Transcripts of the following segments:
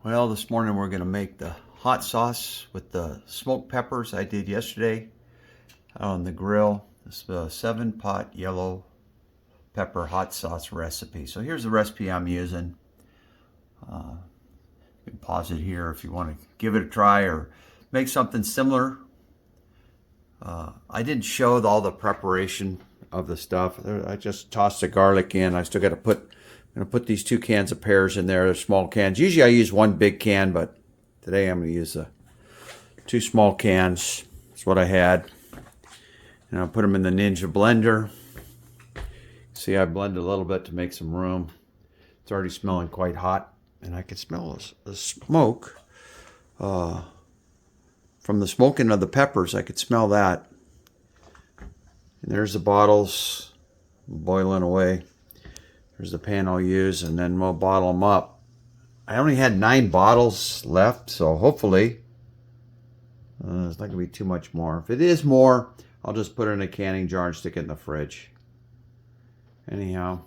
Well, this morning we're going to make the hot sauce with the smoked peppers I did yesterday on the grill. This is a 7-pot yellow pepper hot sauce recipe. So here's the recipe I'm using. You can pause it here if you want to give it a try or make something similar. I didn't show all the preparation of the stuff. I just tossed the garlic in. I still got to I'm going to put these 2 cans of pears in there. They're small cans. Usually I use 1 big can, but today I'm going to use 2 small cans. That's what I had. And I'll put them in the Ninja blender. See, I blended a little bit to make some room. It's already smelling quite hot, and I can smell the smoke from the smoking of the peppers. I could smell that. And there's the bottles boiling away. There's the pan I'll use, and then we'll bottle them up. I only had 9 bottles left, so hopefully it's not going to be too much more. If it is more, I'll just put it in a canning jar and stick it in the fridge. Anyhow,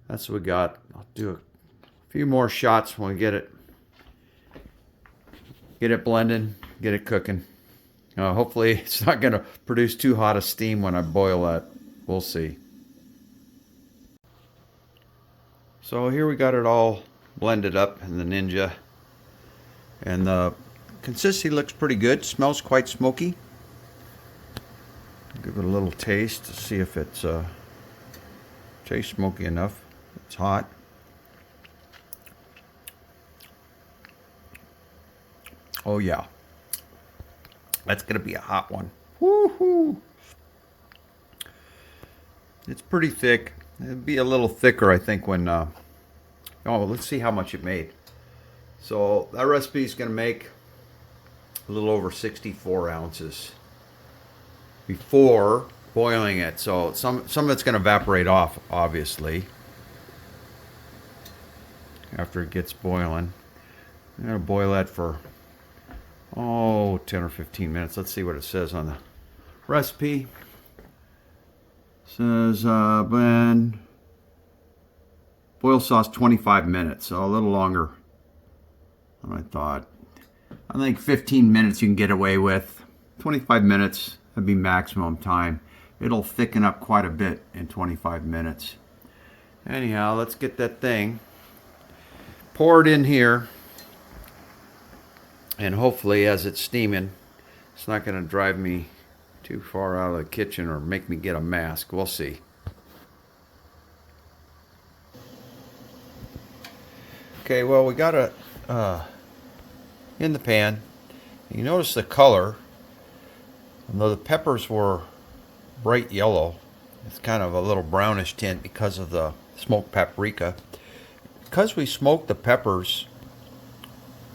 that's what we got. I'll do a few more shots when we get it blended, get it cooking. Hopefully it's not going to produce too hot a steam when I boil that. We'll see. So here we got it all blended up in the Ninja, and the consistency looks pretty good. Smells quite smoky. Give it a little taste to see if it's tastes smoky enough. It's hot. Oh yeah, that's gonna be a hot one. Woohoo! It's pretty thick. It'll be a little thicker, I think, when let's see how much it made. So that recipe is going to make a little over 64 ounces before boiling it. So some of it's going to evaporate off, obviously, after it gets boiling. I'm going to boil that for 10 or 15 minutes. Let's see what it says on the recipe. Says blend boil sauce 25 minutes, so a little longer than I thought. I think 15 minutes you can get away with. 25 minutes would be maximum time. It'll thicken up quite a bit in 25 minutes. Anyhow, let's get that thing poured in here, and hopefully as it's steaming, it's not going to drive me too far out of the kitchen or make me get a mask. We'll see. Okay, well, we got it in the pan. You notice the color, although the peppers were bright yellow, it's kind of a little brownish tint because of the smoked paprika. Because we smoked the peppers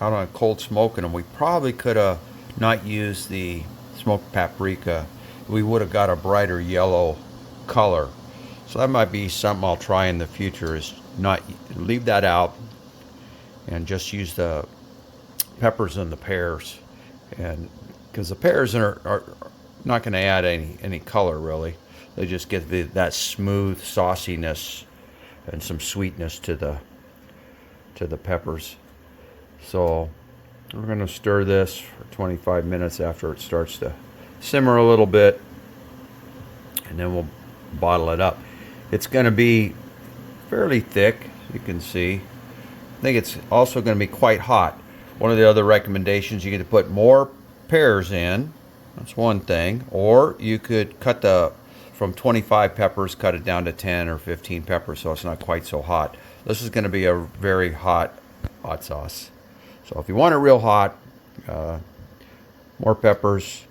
out on a cold smoking them, we probably could have not used the smoked paprika. We would have got a brighter yellow color. So that might be something I'll try in the future, is not leave that out and just use the peppers and the pears, and because the pears are not going to add any color really. They just get that smooth sauciness and some sweetness to the peppers. So we're going to stir this for 25 minutes after it starts to simmer a little bit, and then we'll bottle it up. It's going to be fairly thick, you can see. I think it's also going to be quite hot. One of the other recommendations, you get to put more pears in. That's one thing. Or you could cut from 25 peppers, cut it down to 10 or 15 peppers so it's not quite so hot. This is going to be a very hot sauce. So if you want it real hot, more peppers.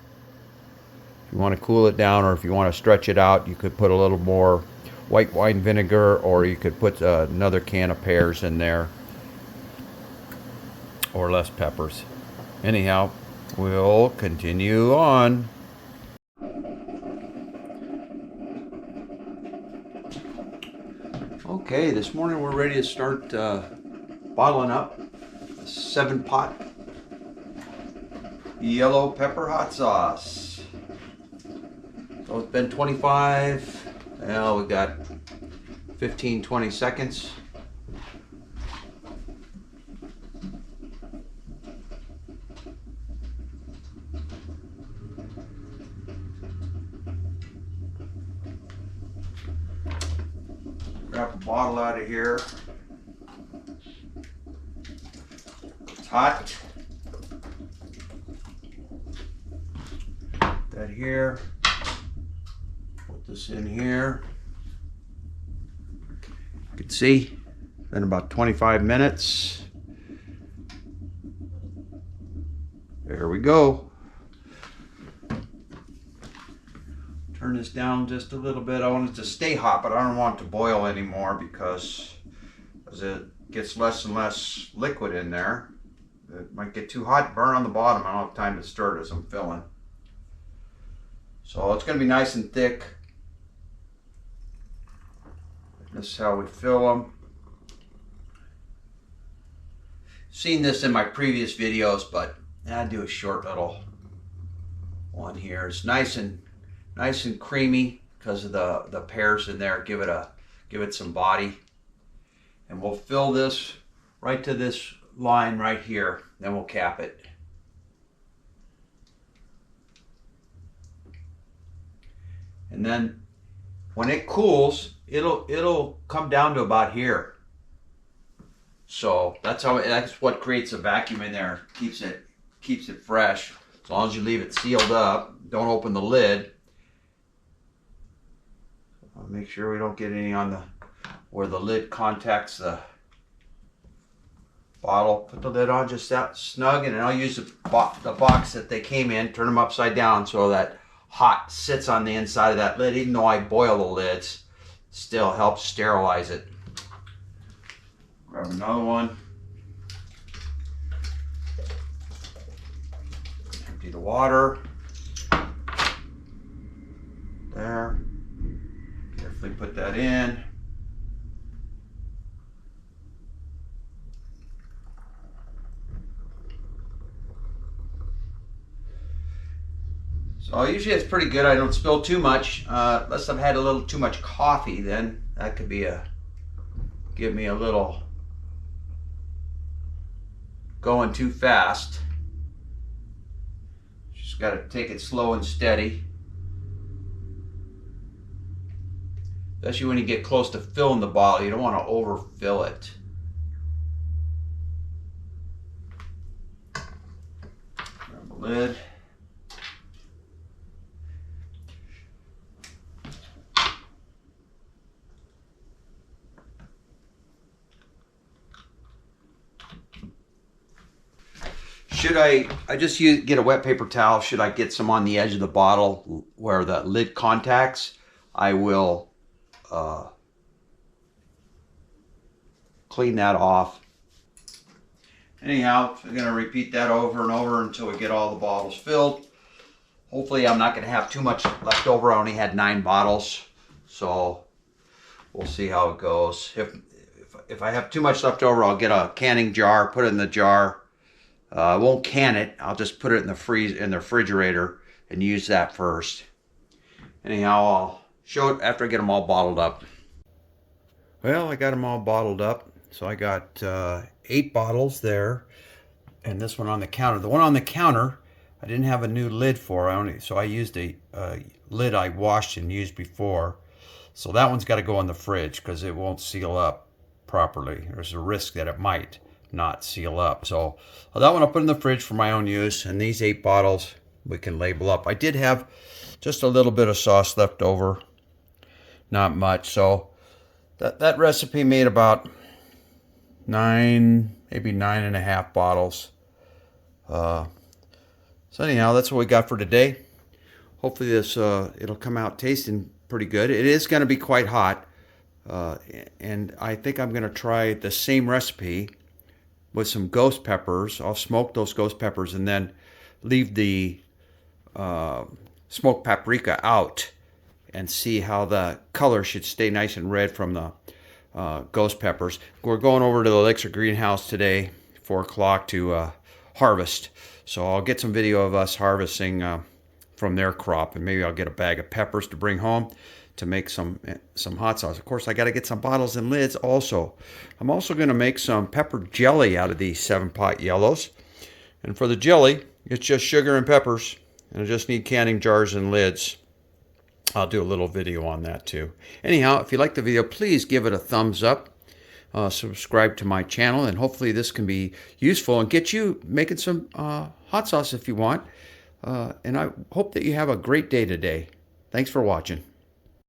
If you want to cool it down, or if you want to stretch it out, you could put a little more white wine vinegar, or you could put another can of pears in there, or less peppers. Anyhow, we'll continue on. Okay, this morning we're ready to start bottling up a 7-pot yellow pepper hot sauce. So it's been 25, well, we got 15-20 seconds. Grab a bottle out of here. It's hot. Put that here. Put this in here. You can see, in about 25 minutes. There we go. Turn this down just a little bit. I want it to stay hot, but I don't want it to boil anymore because as it gets less and less liquid in there, it might get too hot, burn on the bottom. I don't have time to stir it as I'm filling. So it's going to be nice and thick. This is how we fill them. Seen this in my previous videos, but I'll do a short little one here. It's nice and creamy because of the pears in there. Give it some body, and we'll fill this right to this line right here. Then we'll cap it. And then when it cools, it'll come down to about here. So that's what creates a vacuum in there. Keeps it fresh. As long as you leave it sealed up, don't open the lid. I'll make sure we don't get any on where the lid contacts the bottle. Put the lid on just that snug, and then I'll use the box that they came in, turn them upside down so that hot sits on the inside of that lid. Even though I boil the lids, still helps sterilize it. Grab another one. Empty the water. There. Carefully put that in. So usually it's pretty good. I don't spill too much, unless I've had a little too much coffee. Then that could be give me a little going too fast. Just got to take it slow and steady. Especially when you get close to filling the bottle, you don't want to overfill it. Grab the lid. Should I just get a wet paper towel? Should I get some on the edge of the bottle where the lid contacts? I will clean that off. Anyhow, I'm going to repeat that over and over until we get all the bottles filled. Hopefully I'm not going to have too much left over. I only had 9 bottles, so we'll see how it goes. If I have too much left over, I'll get a canning jar, put it in the jar. I won't can it. I'll just put it in the refrigerator and use that first. Anyhow, I'll show it after I get them all bottled up. Well, I got them all bottled up. So I got 8 bottles there, and this one on the counter. The one on the counter, I didn't have a new lid for. So I used a lid I washed and used before. So that one's got to go in the fridge because it won't seal up properly. There's a risk that it might not seal up. So that one I'll put in the fridge for my own use, and these 8 bottles we can label up. I did have just a little bit of sauce left over, not much. So that recipe made about 9, maybe 9.5 bottles. So anyhow, that's what we got for today. Hopefully this it'll come out tasting pretty good. It is going to be quite hot, and I think I'm going to try the same recipe with some ghost peppers. I'll smoke those ghost peppers and then leave the smoked paprika out and see how the color should stay nice and red from the ghost peppers. We're going over to the Elixir greenhouse today, 4 o'clock, to harvest. So I'll get some video of us harvesting from their crop, and maybe I'll get a bag of peppers to bring home to make some hot sauce. Of course, I got to get some bottles and lids also. I'm also going to make some pepper jelly out of these 7-pot yellows. And for the jelly, it's just sugar and peppers. And I just need canning jars and lids. I'll do a little video on that too. Anyhow, if you like the video, please give it a thumbs up. Subscribe to my channel, and hopefully this can be useful and get you making some hot sauce if you want. And I hope that you have a great day today. Thanks for watching.